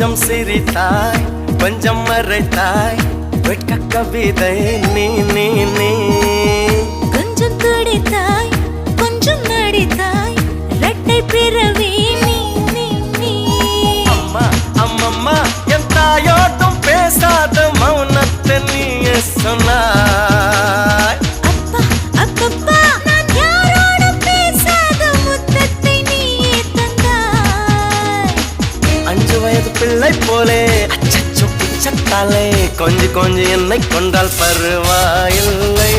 கொஞ்சம் சிரித்தாய் கொஞ்சம் மறைத்தாய் வெட்க கவிதை நீ நீ நீ கொஞ்சம் துடித்தாய் கொஞ்சம் நடித்தாய் இரட்டை பிறவி நீ நீ நீ அம்மா அம்மம்மா என் தாயோட்டும் பேசாத மௌனத்தை நீயே சொன்னாய் அப்பா அப்பப்பா நான் யாரோடும் பேசாத முத்தத்தை நீயே தந்தாய் 5 வயது பிள்ளை போலே அச்சச்சோ பிச்சத்தாலே கொஞ்சி கொஞ்சி என்னை கொண்டால் பருவாயில்லை